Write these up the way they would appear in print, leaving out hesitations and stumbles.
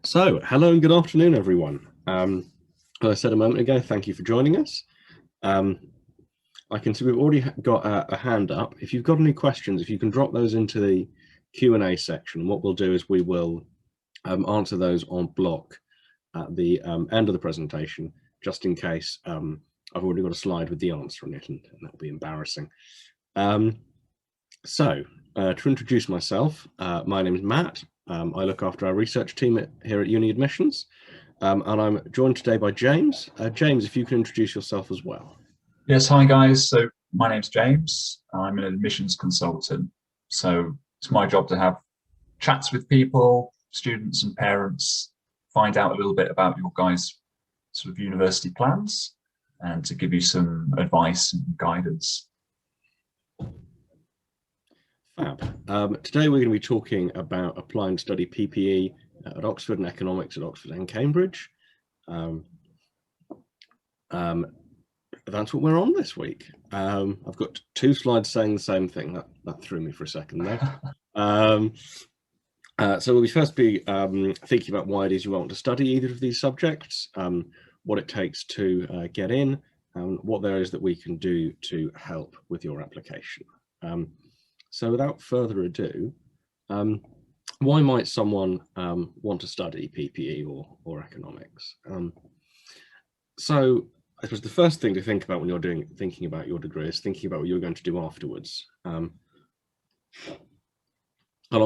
So, hello and good afternoon, everyone. As I said a moment ago, thank you for joining us. I can see we've already got a hand up. If you've got any questions, if you can drop those into the Q&A section, what we'll do is we will answer those en bloc at the end of the presentation, just in case I've already got a slide with the answer on it, and that'll be embarrassing. To introduce myself, my name is Matt. I look after our research team here at UniAdmissions, and I'm joined today by James. James, if you can introduce yourself as well. Yes, hi guys. So my name's James. I'm an admissions consultant. So it's my job to have chats with people, students and parents, find out a little bit about your guys' sort of university plans and to give you some advice and guidance. Fab. Today we're going to be talking about applying to study PPE at Oxford and economics at Oxford and Cambridge. That's what we're on this week. I've got two slides saying the same thing. That threw me for a second there. So we'll first be thinking about why it is you want to study either of these subjects, what it takes to get in, and what there is that we can do to help with your application. So without further ado, why might someone want to study PPE or economics? So I suppose the first thing to think about when you're thinking about your degree is thinking about what you're going to do afterwards. Along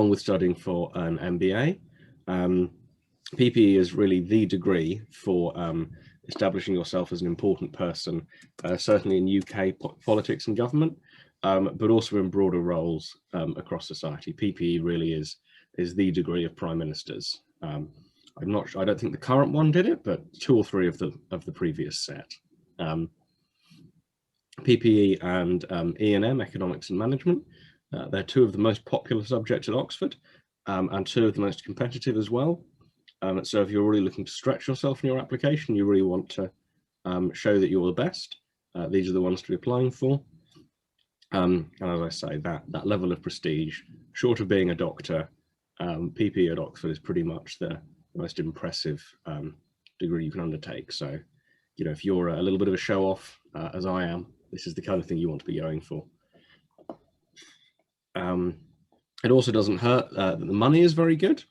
with studying for an MBA, PPE is really the degree for establishing yourself as an important person, certainly in UK politics and government, but also in broader roles across society. PPE really is the degree of prime ministers. I don't think the current one did it, but two or three of the previous set. PPE and E&M, economics and management, they're two of the most popular subjects at Oxford, and two of the most competitive as well. So if you're really looking to stretch yourself in your application, you really want to show that you're the best, these are the ones to be applying for. And as I say, that level of prestige, short of being a doctor, PPE at Oxford is pretty much the most impressive degree you can undertake. So, you know, if you're a little bit of a show off, as I am, this is the kind of thing you want to be going for. It also doesn't hurt that the money is very good.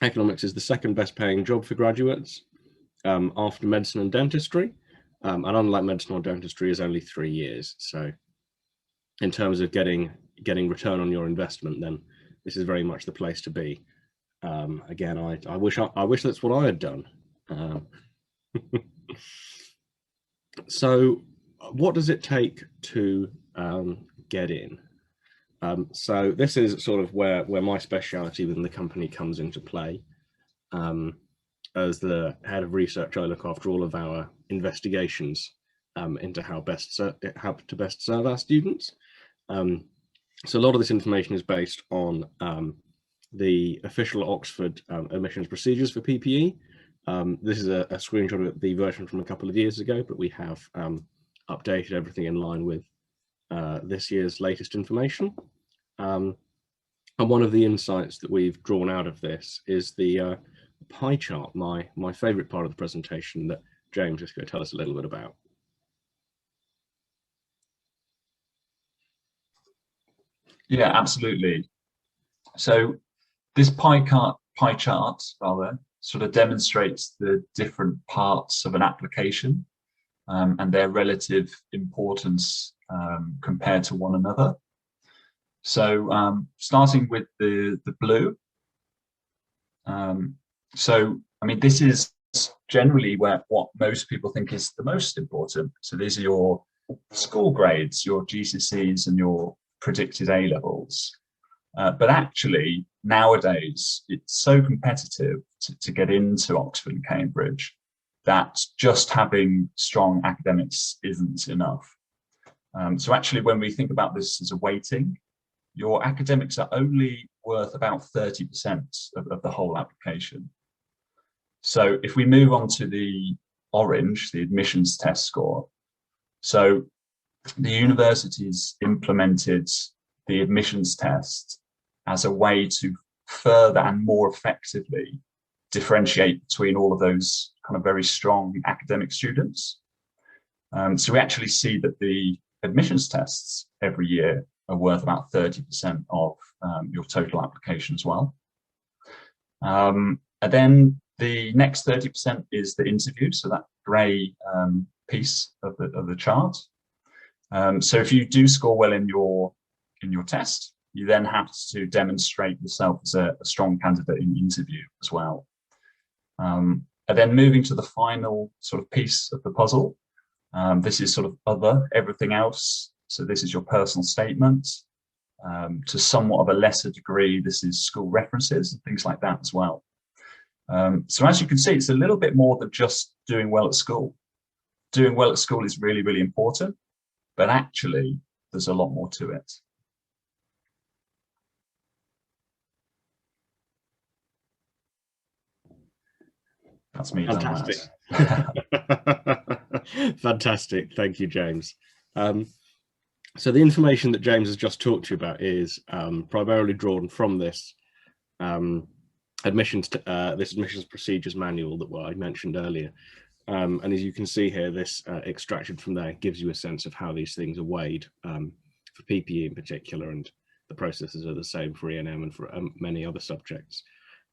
Economics is the second best paying job for graduates after medicine and dentistry. And unlike medicine or dentistry, is only 3 years. So in terms of getting return on your investment, then this is very much the place to be. Again, I wish that's what I had done. So what does it take to get in? So this is sort of where my speciality within the company comes into play. As the head of research, I look after all of our investigations into how to best serve our students. So a lot of this information is based on the official Oxford admissions procedures for PPE. This is a screenshot of the version from a couple of years ago, but we have updated everything in line with this year's latest information. And one of the insights that we've drawn out of this is the pie chart, my favorite part of the presentation that James is going to tell us a little bit about. Yeah, absolutely. So this pie chart rather sort of demonstrates the different parts of an application and their relative importance compared to one another. So starting with the blue. So, I mean, this is generally what most people think is the most important. So these are your school grades, your GCSEs and your predicted A-levels. But actually, nowadays, it's so competitive to get into Oxford and Cambridge that just having strong academics isn't enough. So actually, when we think about this as a weighting, your academics are only worth about 30% of the whole application. So if we move on to the orange, the admissions test score. So the universities implemented the admissions test as a way to further and more effectively differentiate between all of those kind of very strong academic students. So we actually see that the admissions tests every year are worth about 30% of your total application as well. And then the next 30% is the interview, so that grey piece of the chart. So if you do score well in your test, you then have to demonstrate yourself as a strong candidate in the interview as well. And then moving to the final sort of piece of the puzzle, this is sort of everything else. So this is your personal statement. To somewhat of a lesser degree, this is school references and things like that as well. So as you can see, it's a little bit more than just doing well at school. Doing well at school is really, really important, but actually there's a lot more to it. That's me. Fantastic. Fantastic. Thank you, James. So the information that James has just talked to you about is primarily drawn from this admissions procedures manual that I mentioned earlier. And as you can see here, this extracted from there gives you a sense of how these things are weighed for PPE in particular, and the processes are the same for E&M and for many other subjects.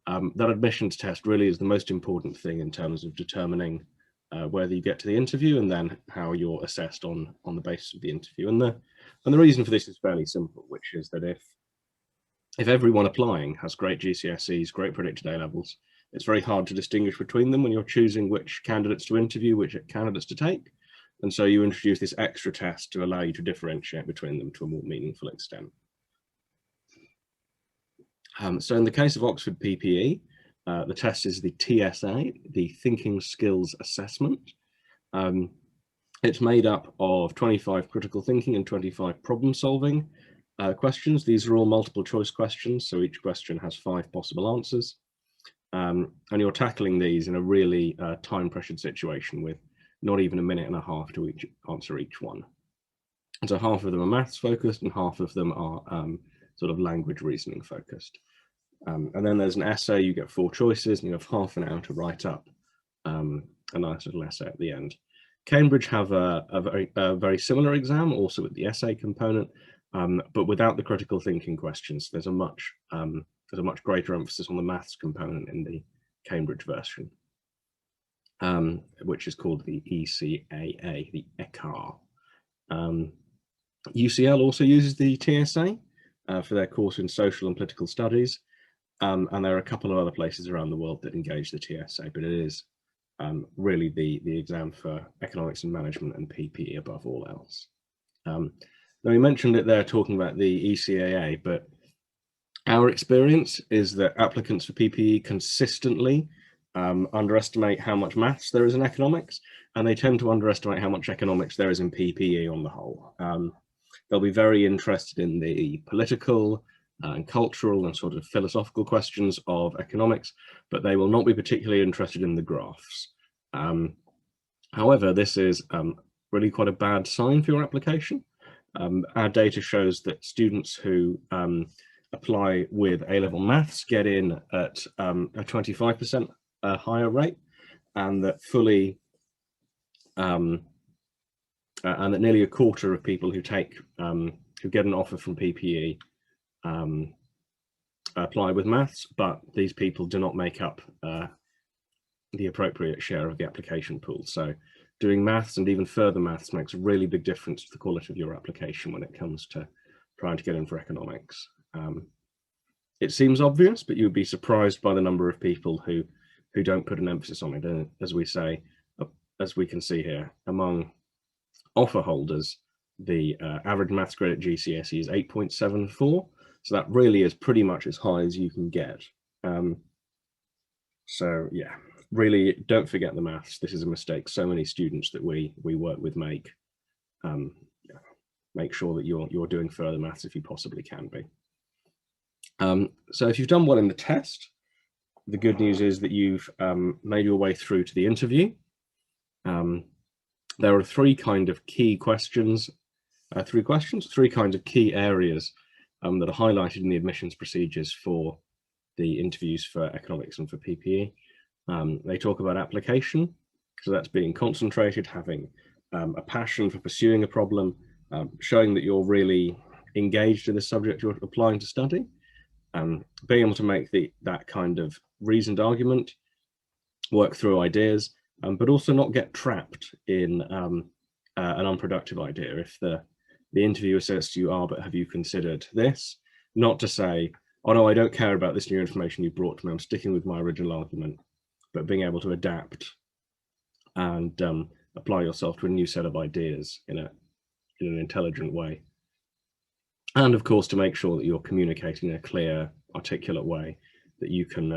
That admissions test really is the most important thing in terms of determining whether you get to the interview, and then how you're assessed on the basis of the interview. And the reason for this is fairly simple, which is that if everyone applying has great GCSEs, great predicted A levels, it's very hard to distinguish between them when you're choosing which candidates to interview, which candidates to take. And so you introduce this extra test to allow you to differentiate between them to a more meaningful extent. So in the case of Oxford PPE, the test is the TSA, the Thinking Skills Assessment. It's made up of 25 critical thinking and 25 problem solving questions. These are all multiple choice questions, so each question has 5 possible answers. And you're tackling these in a really time pressured situation with not even a minute and a half to answer each one. And so half of them are maths focused and half of them are sort of language reasoning focused. And then there's an essay. You get 4 choices and you have half an hour to write up a nice little essay at the end. Cambridge have a very similar exam, also with the essay component, but without the critical thinking questions. There's a much greater emphasis on the maths component in the Cambridge version, which is called the ECAA, the ECAR. UCL also uses the TSA for their course in social and political studies. And there are a couple of other places around the world that engage the TSA, but it is really the exam for economics and management and PPE above all else. Now we mentioned it there talking about the ECAA, but our experience is that applicants for PPE consistently underestimate how much maths there is in economics, and they tend to underestimate how much economics there is in PPE on the whole. They'll be very interested in the political and cultural and sort of philosophical questions of economics, but they will not be particularly interested in the graphs. However, this is really quite a bad sign for your application. Our data shows that students who apply with A-level maths get in at a 25% higher rate, and that and that nearly a quarter of people who get an offer from PPE apply with maths, but these people do not make up the appropriate share of the application pool. So doing maths and even further maths makes a really big difference to the quality of your application when it comes to trying to get in for economics. It seems obvious, but you'd be surprised by the number of people who don't put an emphasis on it. And as we say, as we can see here, among offer holders, the average maths grade at GCSE is 8.74. So that really is pretty much as high as you can get. So yeah, really don't forget the maths. This is a mistake so many students that we work with make. Make sure that you're doing further maths if you possibly can be. So if you've done well in the test, the good news is that you've made your way through to the interview. There are 3 kind of key questions, 3 kinds of key areas that are highlighted in the admissions procedures for the interviews for economics and for PPE. They talk about application, so that's being concentrated, having a passion for pursuing a problem, showing that you're really engaged in the subject you're applying to study, being able to make that kind of reasoned argument, work through ideas, but also not get trapped in an unproductive idea. If the interviewer says to you, but have you considered this? Not to say, oh no, I don't care about this new information you brought to me, I'm sticking with my original argument, but being able to adapt and apply yourself to a new set of ideas in an intelligent way. And of course, to make sure that you're communicating in a clear, articulate way, that you can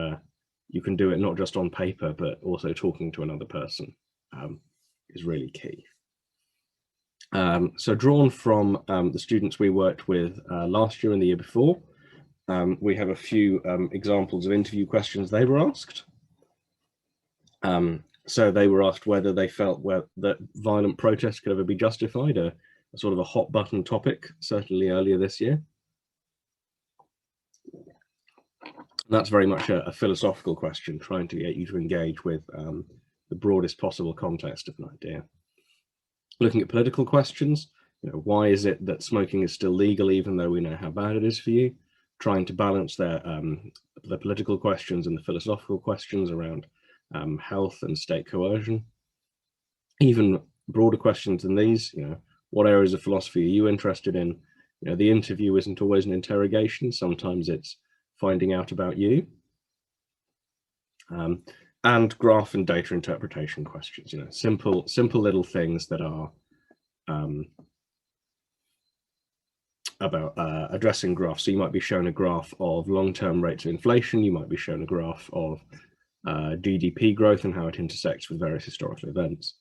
do it not just on paper, but also talking to another person is really key. So drawn from the students we worked with last year and the year before, we have a few examples of interview questions they were asked. So they were asked whether they felt that violent protest could ever be justified, a sort of a hot button topic, certainly earlier this year. That's very much a philosophical question, trying to get you to engage with the broadest possible context of an idea. Looking at political questions, why is it that smoking is still legal even though we know how bad it is for you? Trying to balance the political questions and the philosophical questions around health and state coercion. Even broader questions than these, what areas of philosophy are you interested in? The interview isn't always an interrogation. Sometimes it's finding out about you. And graph and data interpretation questions, simple little things that are about addressing graphs. So you might be shown a graph of long-term rates of inflation. You might be shown a graph of GDP growth and how it intersects with various historical events.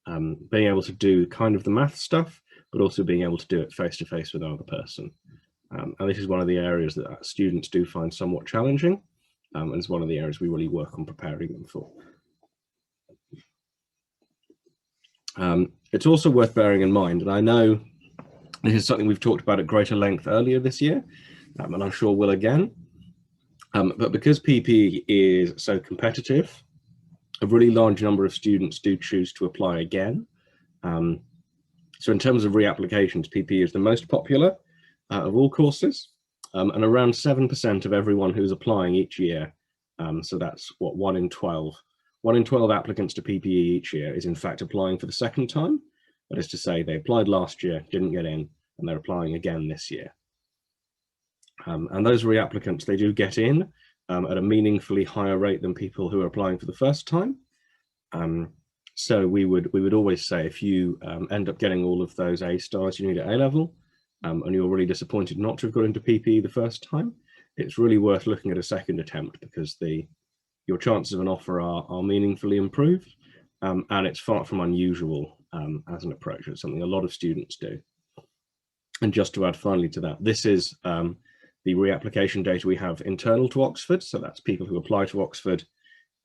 Being able to do kind of the math stuff, but also being able to do it face-to-face with another person. And this is one of the areas that students do find somewhat challenging, and it's one of the areas we really work on preparing them for. It's also worth bearing in mind, and I know this is something we've talked about at greater length earlier this year, and I'm sure will again, but because PPE is so competitive, a really large number of students do choose to apply again. So in terms of reapplications, PPE is the most popular of all courses, and around 7% of everyone who's applying each year, so that's what, 1 in 12 applicants to PPE each year is in fact applying for the second time. That is to say, they applied last year, didn't get in, and they're applying again this year. And those reapplicants, they do get in at a meaningfully higher rate than people who are applying for the first time. So we would always say, if you end up getting all of those A stars you need at A level, and you're really disappointed not to have got into PPE the first time, it's really worth looking at a second attempt, because your chances of an offer are meaningfully improved, and it's far from unusual as an approach. It's something a lot of students do. And just to add finally to that, this is the reapplication data we have internal to Oxford. So that's people who apply to Oxford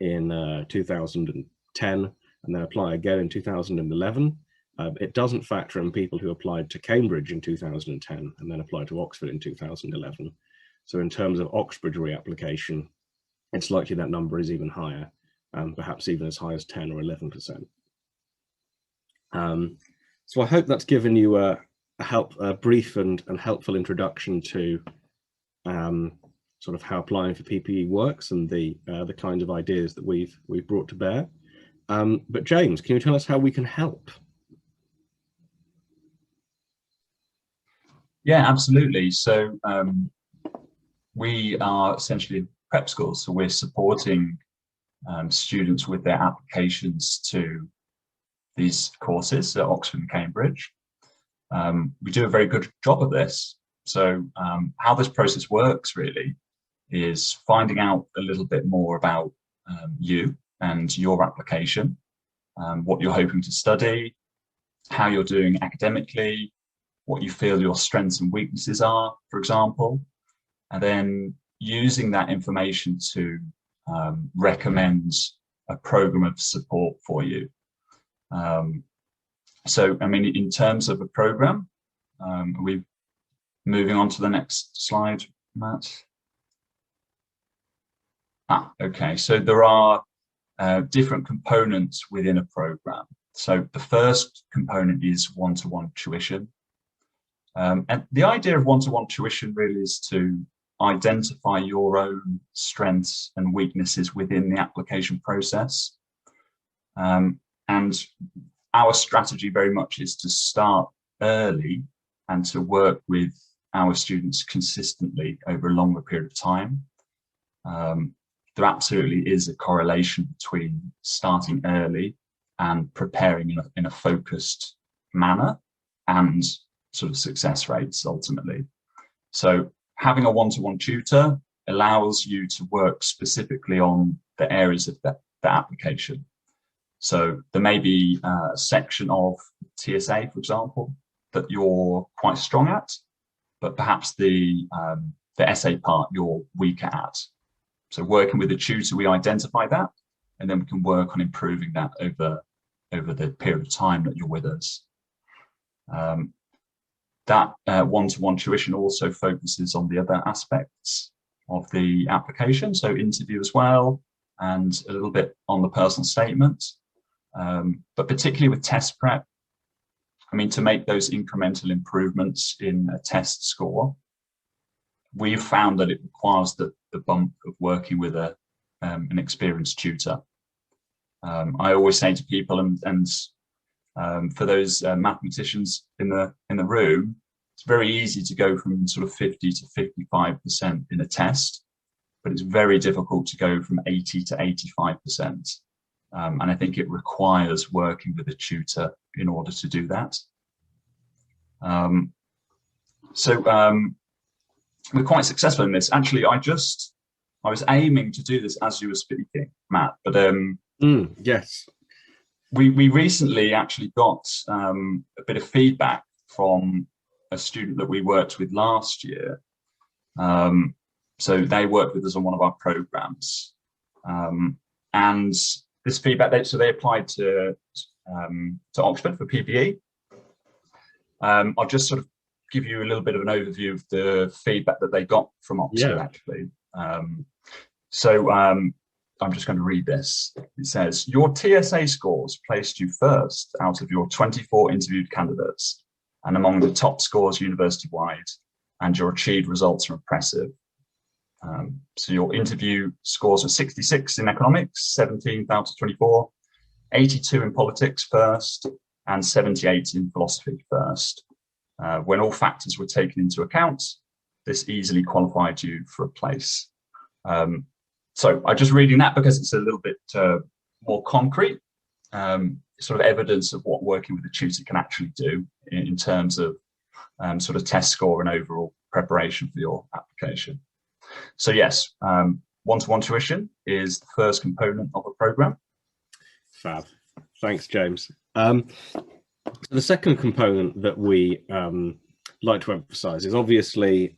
in 2010 and then apply again in 2011. It doesn't factor in people who applied to Cambridge in 2010 and then applied to Oxford in 2011. So in terms of Oxbridge reapplication, it's likely that number is even higher, perhaps even as high as 10 or 11%. So I hope that's given you a brief and helpful introduction to sort of how applying for PPE works and the kinds of ideas that we've brought to bear. But James, can you tell us how we can help? Yeah, absolutely. So we are essentially prep schools, so we're supporting students with their applications to these courses at Oxford and Cambridge. We do a very good job of this. So how this process works really is finding out a little bit more about you and your application, what you're hoping to study, how you're doing academically, what you feel your strengths and weaknesses are, for example, and then using that information to recommend a program of support for you. So, I mean, in terms of a program, are we moving on to the next slide, Matt? Okay, so there are different components within a program. So the first component is one-to-one tuition. And the idea of one-to-one tuition really is to identify your own strengths and weaknesses within the application process. And our strategy very much is to start early and to work with our students consistently over a longer period of time. There absolutely is a correlation between starting early and preparing in a focused manner and sort of success rates ultimately. So having a one-to-one tutor allows you to work specifically on the areas of the application. So there may be a section of TSA, for example, that you're quite strong at, but perhaps the essay part you're weaker at. So working with a tutor, we identify that, and then we can work on improving that over the period of time that you're with us. That one-to-one tuition also focuses on the other aspects of the application, so interview as well, and a little bit on the personal statement, but particularly with test prep. I mean, to make those incremental improvements in a test score, we've found that it requires the bump of working with an experienced tutor. I always say to people, and for those mathematicians in the room, it's very easy to go from sort of 50 to 55% in a test, but it's very difficult to go from 80 to 85%. And I think it requires working with a tutor in order to do that. We're quite successful in this. Actually, I was aiming to do this as you were speaking, Matt, but yes. We recently actually got a bit of feedback from a student that we worked with last year. So they worked with us on one of our programs. And this feedback, they applied to Oxford for PPE. I'll just sort of give you a little bit of an overview of the feedback that they got from Oxford, actually. I'm just going to read this. It says, your TSA scores placed you first out of your 24 interviewed candidates and among the top scores university-wide, and your achieved results are impressive. So your interview scores were 66 in economics, 17 out of 24, 82 in politics first, and 78 in philosophy first. When all factors were taken into account, this easily qualified you for a place. So I'm just reading that because it's a little bit more concrete, sort of evidence of what working with a tutor can actually do in terms of sort of test score and overall preparation for your application. So yes, one-to-one tuition is the first component of a program. Fab. Thanks, James. The second component that we like to emphasize is obviously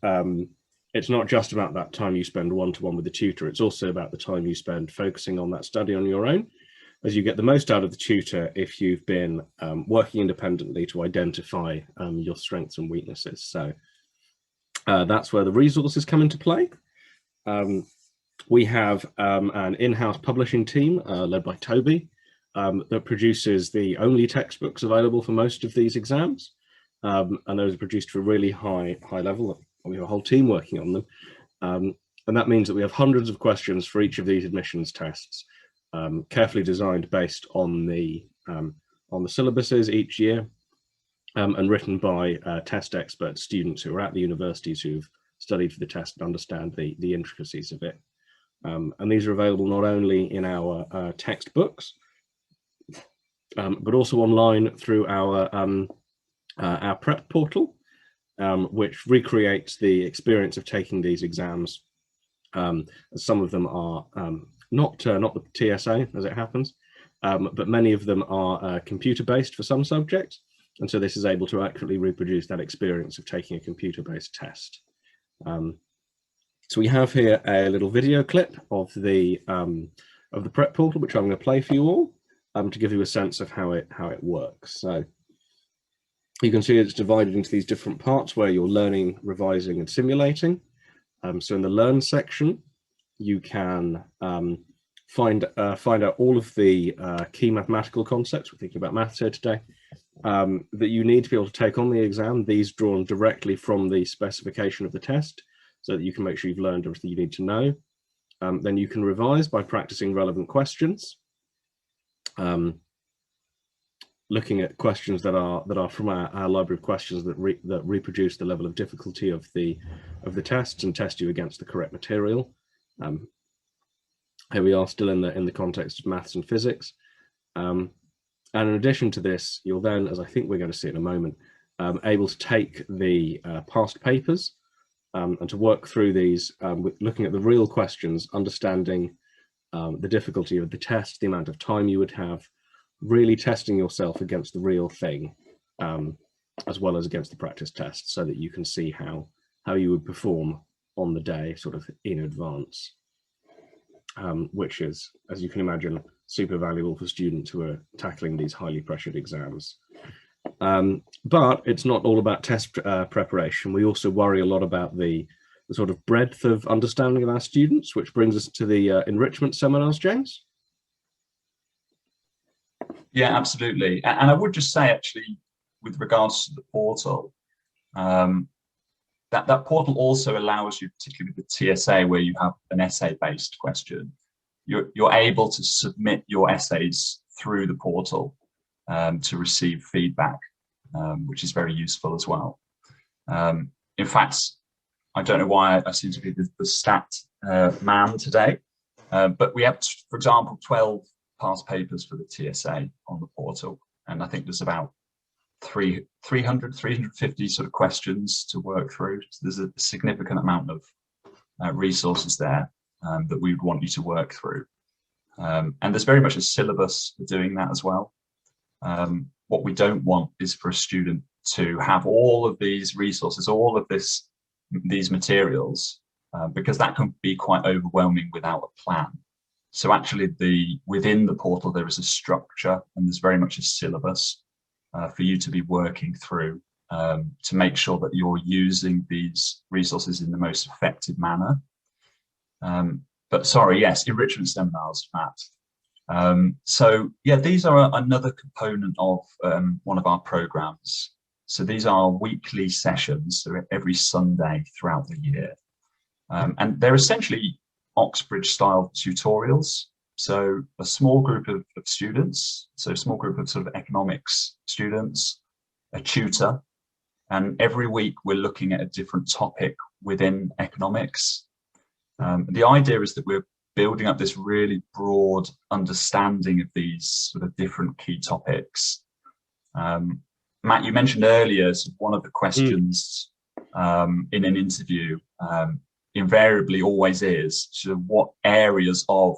it's not just about that time you spend one-to-one with the tutor, it's also about the time you spend focusing on that study on your own, as you get the most out of the tutor if you've been working independently to identify your strengths and weaknesses. So that's where the resources come into play. We have an in-house publishing team led by Toby that produces the only textbooks available for most of these exams, and those are produced to a really high level. We have a whole team working on them, and that means that we have hundreds of questions for each of these admissions tests, carefully designed based on the syllabuses each year, and written by test expert students who are at the universities who've studied for the test and understand the intricacies of it. And these are available not only in our textbooks, but also online through our prep portal, which recreates the experience of taking these exams. Some of them are not the TSA, as it happens, but many of them are computer-based for some subjects, and so this is able to accurately reproduce that experience of taking a computer-based test. So we have here a little video clip of the prep portal, which I'm going to play for you all to give you a sense of how it works. So you can see it's divided into these different parts where you're learning, revising, and simulating. So in the Learn section, you can find out all of the key mathematical concepts, we're thinking about maths here today, that you need to be able to take on the exam, these drawn directly from the specification of the test, so that you can make sure you've learned everything you need to know. Then you can revise by practicing relevant questions, looking at questions that are from our library of questions that reproduce the level of difficulty of the tests and test you against the correct material. Here we are still in the context of maths and physics. And in addition to this, you'll then, as I think we're going to see in a moment, able to take the past papers and to work through these, looking at the real questions, understanding the difficulty of the test, the amount of time you would have, really testing yourself against the real thing, as well as against the practice test, so that you can see how you would perform on the day, sort of in advance, which is, as you can imagine, super valuable for students who are tackling these highly pressured exams. But it's not all about test preparation. We also worry a lot about the sort of breadth of understanding of our students, which brings us to the enrichment seminars, James. Yeah, absolutely. And I would just say, actually, with regards to the portal, that portal also allows you, particularly with the TSA, where you have an essay-based question, you're able to submit your essays through the portal to receive feedback, which is very useful as well. In fact, I don't know why I seem to be the stat man today, but we have, for example, 12 past papers for the TSA on the portal, and I think there's about 350 sort of questions to work through. So there's a significant amount of resources there that we would want you to work through, and there's very much a syllabus for doing that as well. What we don't want is for a student to have all of these resources, all of these materials, because that can be quite overwhelming without a plan. So actually, within the portal, there is a structure and there's very much a syllabus for you to be working through to make sure that you're using these resources in the most effective manner. But sorry, yes, enrichment seminars, Matt. So yeah, these are another component of one of our programs. So these are weekly sessions, so every Sunday throughout the year. And they're essentially Oxbridge style tutorials. So a small group of students, so a small group of sort of economics students, a tutor, and every week we're looking at a different topic within economics. The idea is that we're building up this really broad understanding of these sort of different key topics. Matt, you mentioned earlier one of the questions in an interview invariably always is, so what areas of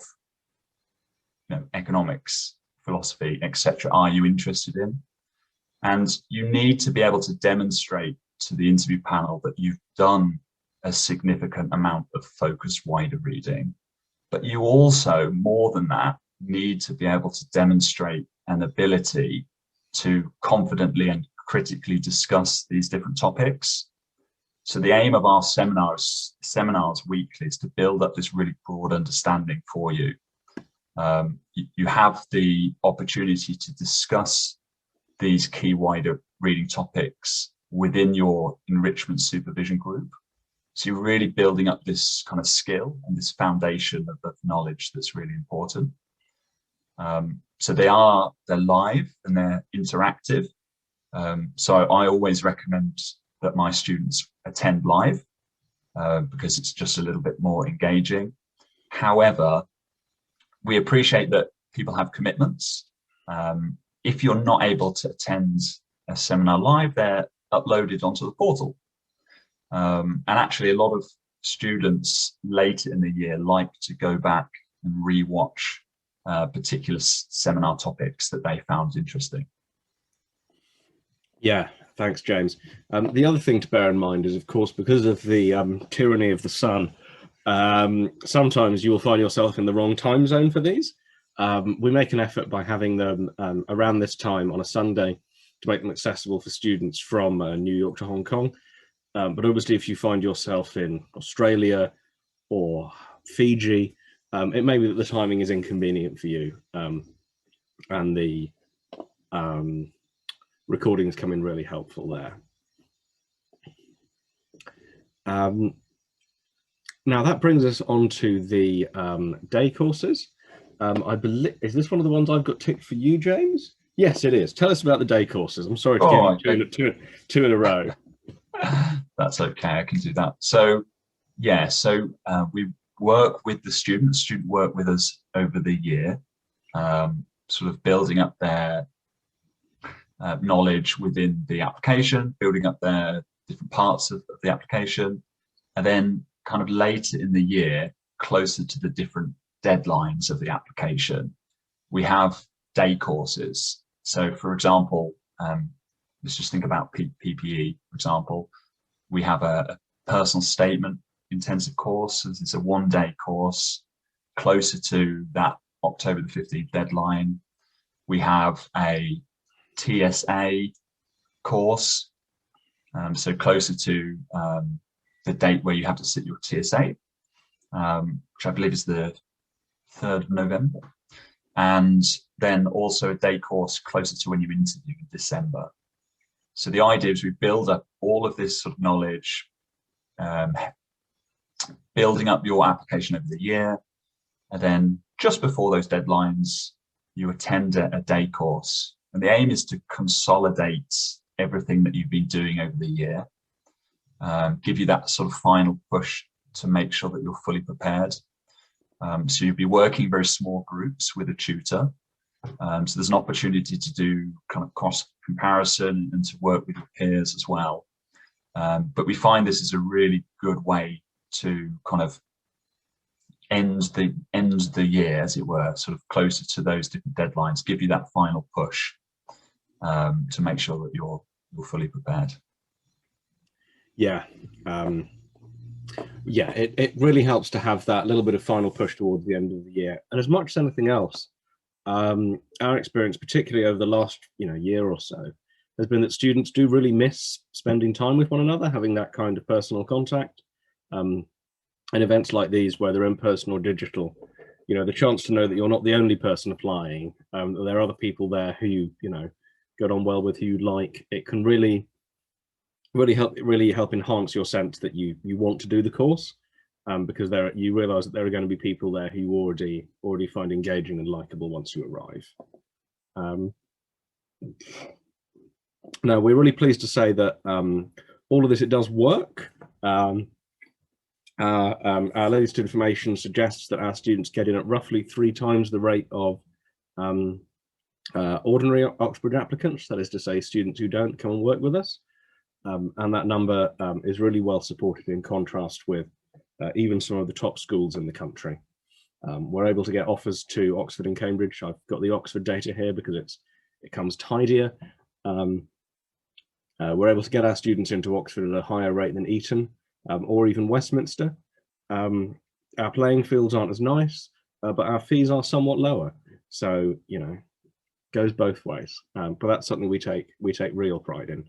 economics, philosophy, etc. are you interested in? And you need to be able to demonstrate to the interview panel that you've done a significant amount of focused wider reading. But you also, more than that, need to be able to demonstrate an ability to confidently and critically discuss these different topics. So the aim of our seminars weekly is to build up this really broad understanding for you. You have the opportunity to discuss these key wider reading topics within your enrichment supervision group. So you're really building up this kind of skill and this foundation of knowledge that's really important. So they're live and they're interactive. So I always recommend that my students attend live because it's just a little bit more engaging. However, we appreciate that people have commitments. If you're not able to attend a seminar live, they're uploaded onto the portal. And actually, a lot of students later in the year like to go back and re-watch particular seminar topics that they found interesting. Yeah, thanks, James. The other thing to bear in mind is, of course, because of the tyranny of the sun, sometimes you will find yourself in the wrong time zone for these. We make an effort by having them around this time on a Sunday to make them accessible for students from New York to Hong Kong. But obviously, if you find yourself in Australia or Fiji. It may be that the timing is inconvenient for you, and the recordings come in really helpful there. Now that brings us on to the day courses. I believe, is this one of the ones I've got ticked for you, James? Yes, it is. Tell us about the day courses. I'm sorry to give you two in a row. That's okay, I can do that. So yeah, so we work with the students. Students work with us over the year, sort of building up their knowledge within the application, building up their different parts of the application, and then kind of later in the year, closer to the different deadlines of the application, we have day courses. So for example, let's just think about PPE, for example. We have a personal statement intensive course. So it's a one-day course closer to that October the 15th deadline. We have a TSA course, so closer to the date where you have to sit your TSA, which I believe is the 3rd of November. And then also a day course closer to when you interview in December. So the idea is we build up all of this sort of knowledge, building up your application over the year, and then just before those deadlines, you attend a day course. And the aim is to consolidate everything that you've been doing over the year, give you that sort of final push to make sure that you're fully prepared. So you'll be working in very small groups with a tutor. So there's an opportunity to do kind of cross comparison and to work with your peers as well. But we find this is a really good way to kind of end the year, as it were, sort of closer to those different deadlines, give you that final push to make sure that you're fully prepared. Yeah. Yeah, it really helps to have that little bit of final push towards the end of the year. And as much as anything else, our experience, particularly over the last year or so, has been that students do really miss spending time with one another, having that kind of personal contact. And events like these, whether in person or digital, the chance to know that you're not the only person applying, that there are other people there who you get on well with, who you like, it can really help enhance your sense that you want to do the course, because you realize that there are going to be people there who you already find engaging and likable once you arrive. Now we're really pleased to say that all of this, it does work. Our latest information suggests that our students get in at roughly 3 times the rate of ordinary Oxford applicants, that is to say students who don't come and work with us. And that number is really well supported, in contrast with even some of the top schools in the country. We're able to get offers to Oxford and Cambridge. I've got the Oxford data here because it comes tidier. We're able to get our students into Oxford at a higher rate than Eton or even Westminster. Our playing fields aren't as nice, but our fees are somewhat lower. So, goes both ways. But that's something we take real pride in.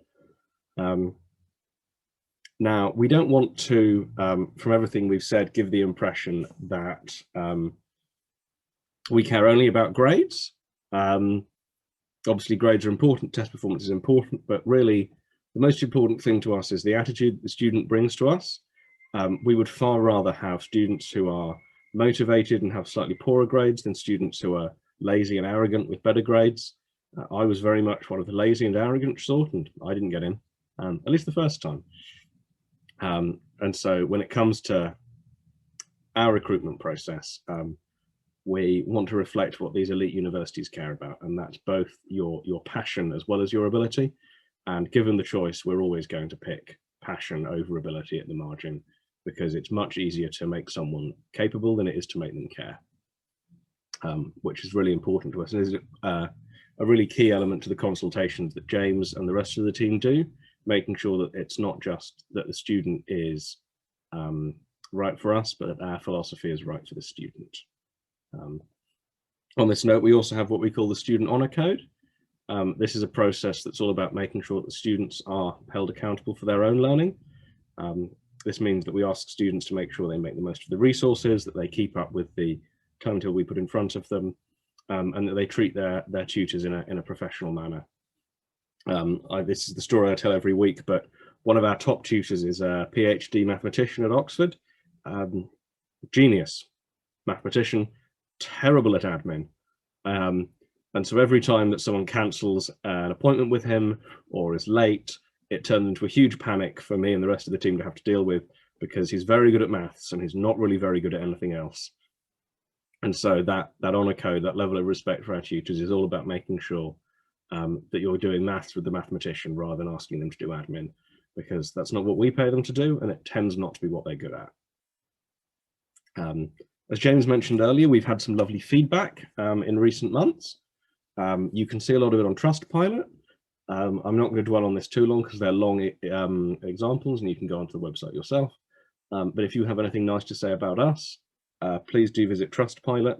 Now, we don't want to, from everything we've said, give the impression that we care only about grades. Obviously, grades are important, test performance is important, but really the most important thing to us is the attitude the student brings to us. We would far rather have students who are motivated and have slightly poorer grades than students who are lazy and arrogant with better grades. I was very much one of the lazy and arrogant sort, and I didn't get in, at least the first time. And so when it comes to our recruitment process, we want to reflect what these elite universities care about, and that's both your passion as well as your ability. And given the choice, we're always going to pick passion over ability at the margin, because it's much easier to make someone capable than it is to make them care, which is really important to us, and is a really key element to the consultations that James and the rest of the team do, making sure that it's not just that the student is right for us, but that our philosophy is right for the student. On this note, we also have what we call the Student Honour Code. This is a process that's all about making sure that students are held accountable for their own learning. This means that we ask students to make sure they make the most of the resources, that they keep up with the timetable we put in front of them, and that they treat their tutors in a professional manner. This is the story I tell every week, but one of our top tutors is a PhD mathematician at Oxford, genius mathematician, terrible at admin. And so every time that someone cancels an appointment with him or is late, it turns into a huge panic for me and the rest of the team to have to deal with, because he's very good at maths and he's not really very good at anything else. And so that honour code, that level of respect for our tutors, is all about making sure that you're doing maths with the mathematician rather than asking them to do admin, because that's not what we pay them to do, and it tends not to be what they're good at. As James mentioned earlier, we've had some lovely feedback in recent months. You can see a lot of it on Trustpilot. I'm not going to dwell on this too long because they're long examples and you can go onto the website yourself. But if you have anything nice to say about us, please do visit Trustpilot.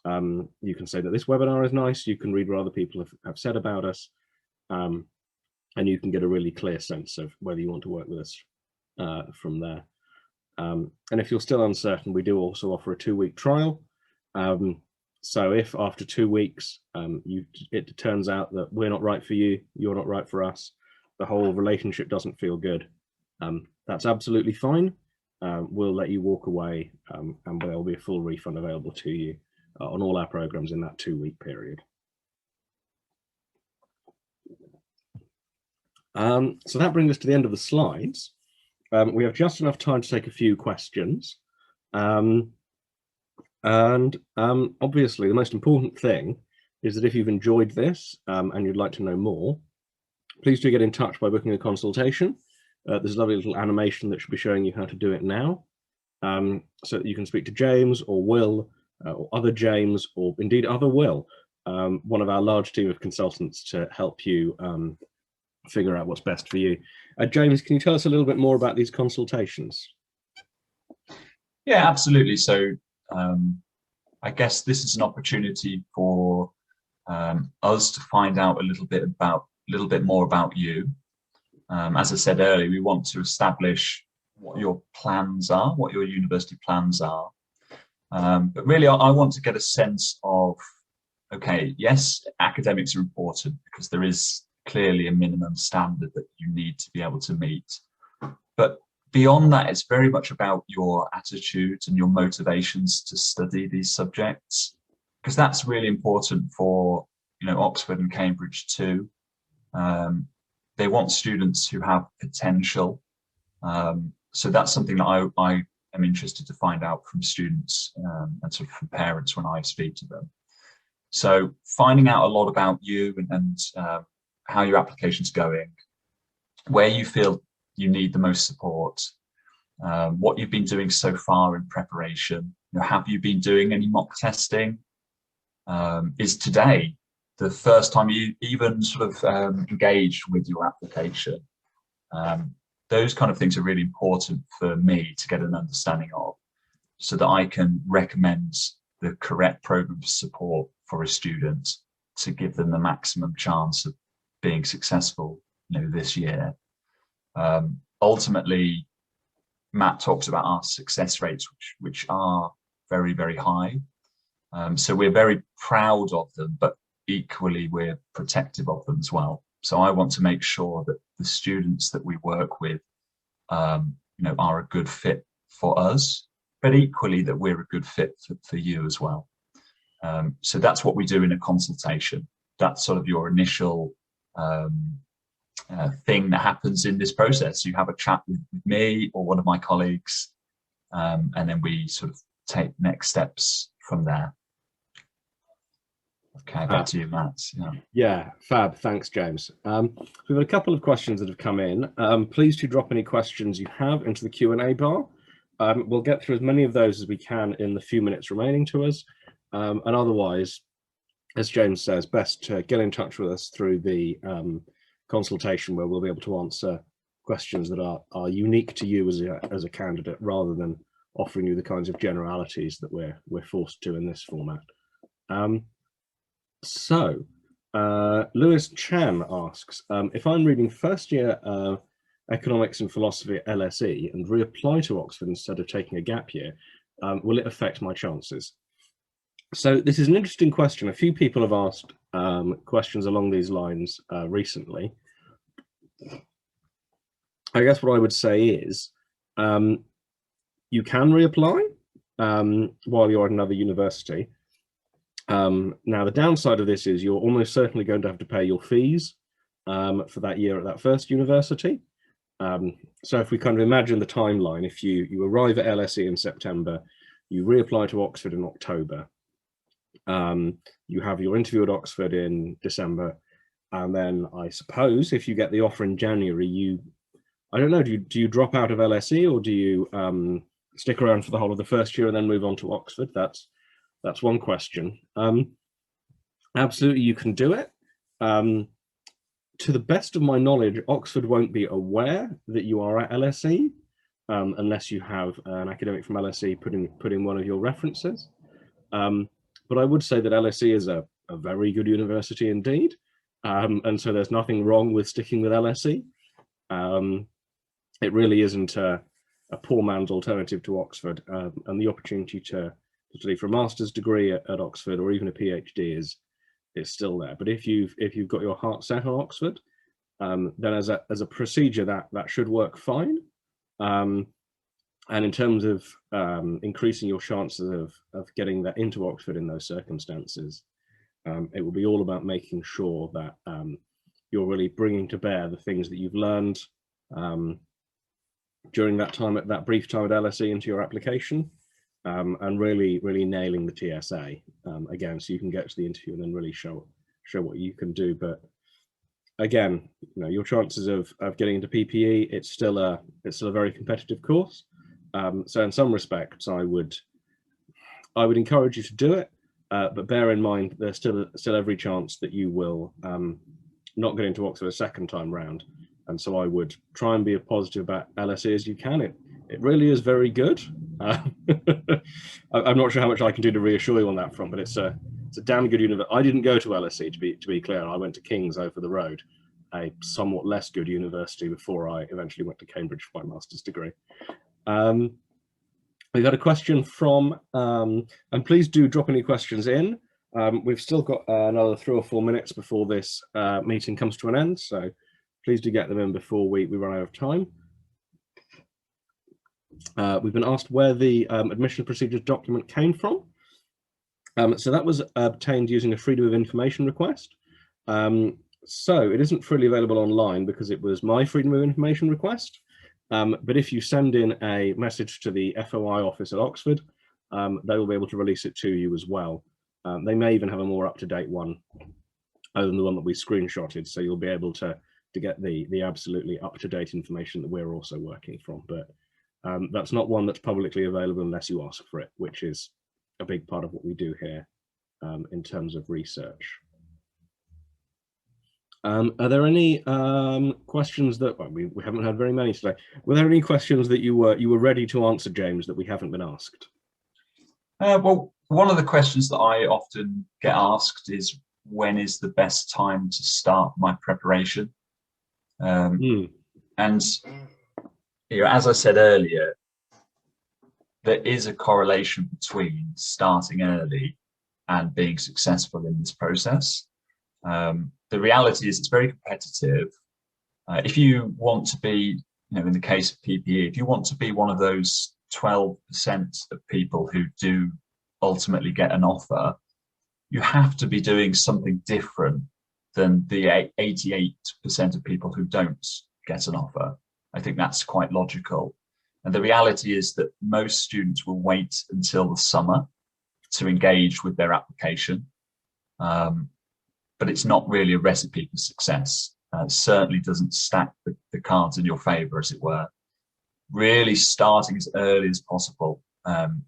You can say that this webinar is nice. You can read what other people have said about us. And you can get a really clear sense of whether you want to work with us from there. And if you're still uncertain, we do also offer a 2-week trial. So if after 2 weeks it turns out that we're not right for you, you're not right for us, the whole relationship doesn't feel good, that's absolutely fine. We'll let you walk away, and there'll be a full refund available to you on all our programs in that 2-week period. So that brings us to the end of the slides. We have just enough time to take a few questions. Obviously, the most important thing is that if you've enjoyed this and you'd like to know more, please do get in touch by booking a consultation. There's a lovely little animation that should be showing you how to do it now, so that you can speak to James or Will or other James or indeed other Will, one of our large team of consultants, to help you figure out what's best for you. James, can you tell us a little bit more about these consultations? Yeah, absolutely. So I guess this is an opportunity for us to find out a little bit more about you. As I said earlier, we want to establish what your plans are, what your university plans are. But really, I want to get a sense of, okay, yes, academics are important because there is clearly a minimum standard that you need to be able to meet. But beyond that, it's very much about your attitudes and your motivations to study these subjects, because that's really important for, you know, Oxford and Cambridge too. They want students who have potential. So that's something that I am interested to find out from students and sort of from parents when I speak to them. So finding out a lot about you and how your application's going, where you feel you need the most support, what you've been doing so far in preparation. You know, have you been doing any mock testing? Is today the first time you even sort of engaged with your application? Those kind of things are really important for me to get an understanding of, so that I can recommend the correct program of support for a student to give them the maximum chance of being successful, you know, this year. Ultimately, Matt talks about our success rates, which are very, very high. So we're very proud of them, but equally we're protective of them as well. So I want to make sure that the students that we work with, you know, are a good fit for us, but equally that we're a good fit for you as well. So that's what we do in a consultation. That's sort of your initial thing that happens in this process. You have a chat with me or one of my colleagues, and then we sort of take next steps from there. Okay, back to you, Matt. Yeah, fab. Thanks, James. We've got a couple of questions that have come in. Please do drop any questions you have into the Q&A bar. We'll get through as many of those as we can in the few minutes remaining to us. And otherwise, as James says, best to get in touch with us through the consultation, where we'll be able to answer questions that are unique to you as a candidate, rather than offering you the kinds of generalities that we're forced to in this format. So Lewis Chan asks, if I'm reading first year economics and philosophy at LSE and reapply to Oxford instead of taking a gap year, will it affect my chances? So this is an interesting question. A few people have asked questions along these lines recently. I guess what I would say is you can reapply while you're at another university. Now, the downside of this is you're almost certainly going to have to pay your fees for that year at that first university. So if we kind of imagine the timeline, if you arrive at LSE in September, you reapply to Oxford in October, you have your interview at Oxford in December, and then I suppose if you get the offer in January, I don't know, do you drop out of LSE, or do you stick around for the whole of the first year and then move on to Oxford? That's one question. Absolutely, you can do it. To the best of my knowledge, Oxford won't be aware that you are at LSE unless you have an academic from LSE put in one of your references. But I would say that LSE is a very good university indeed. And so there's nothing wrong with sticking with LSE. It really isn't a poor man's alternative to Oxford, and the opportunity to study for a master's degree at Oxford or even a PhD is still there. But if you've got your heart set on Oxford, then as a procedure that should work fine. And in terms of increasing your chances of getting that into Oxford in those circumstances, it will be all about making sure that you're really bringing to bear the things that you've learned during that brief time at LSE into your application, and really nailing the TSA again, so you can get to the interview and then really show what you can do. But again, your chances of getting into PPE, it's still a very competitive course. So in some respects, I would encourage you to do it, but bear in mind there's still every chance that you will not get into Oxford a second time round. And so I would try and be as positive about LSE as you can. It really is very good. I'm not sure how much I can do to reassure you on that front, but it's a damn good university. I didn't go to LSE, to be clear. I went to King's over the road, a somewhat less good university, before I eventually went to Cambridge for my master's degree. We got a question from, and please do drop any questions in. We've still got another 3 or 4 minutes before this meeting comes to an end, so please do get them in before we run out of time. We've been asked where the admission procedures document came from. So that was obtained using a Freedom of Information request. So it isn't freely available online because it was my Freedom of Information request. But if you send in a message to the FOI office at Oxford, they will be able to release it to you as well. They may even have a more up-to-date one other than the one that we screenshotted, so you'll be able to get the absolutely up-to-date information that we're also working from. But that's not one that's publicly available unless you ask for it, which is a big part of what we do here in terms of research. Are there any questions that, well, we haven't had very many today. Were there any questions that you were ready to answer, James, that we haven't been asked? Well, one of the questions that I often get asked is, when is the best time to start my preparation? And as I said earlier, there is a correlation between starting early and being successful in this process. The reality is it's very competitive. If you want to be, in the case of PPE, if you want to be one of those 12% of people who do ultimately get an offer, you have to be doing something different than the 88% of people who don't get an offer. I think that's quite logical. And the reality is that most students will wait until the summer to engage with their application. But it's not really a recipe for success. It certainly doesn't stack the cards in your favor, as it were. Really starting as early as possible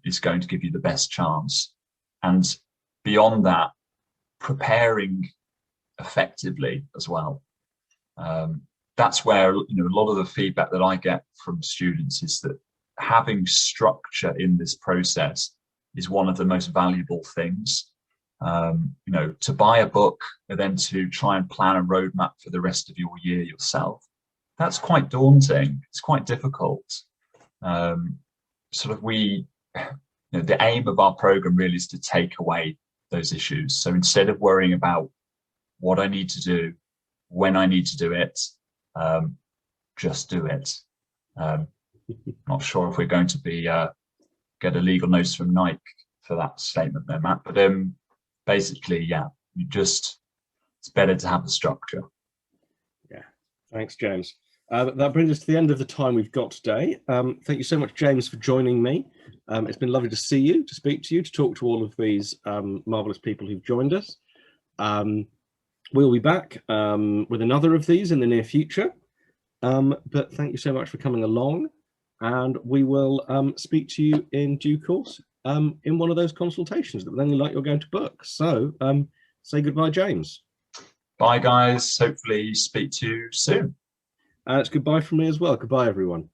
is going to give you the best chance. And beyond that, preparing effectively as well. That's where a lot of the feedback that I get from students is that having structure in this process is one of the most valuable things. To buy a book and then to try and plan a roadmap for the rest of your year yourself that's quite daunting. It's quite difficult. The aim of our program really is to take away those issues. So instead of worrying about what I need to do, when I need to do it, just do it. Not sure if we're going to be get a legal notice from Nike for that statement there, Matt. But basically, yeah, it's better to have a structure. Yeah, thanks, James. That brings us to the end of the time we've got today. Thank you so much, James, for joining me. It's been lovely to see you, to speak to you, to talk to all of these marvelous people who've joined us. We'll be back with another of these in the near future. But thank you so much for coming along, and we will speak to you in due course in one of those consultations that then like you're going to book. So say goodbye, James. Bye, guys. Hopefully speak to you soon. It's goodbye from me as well. Goodbye, everyone.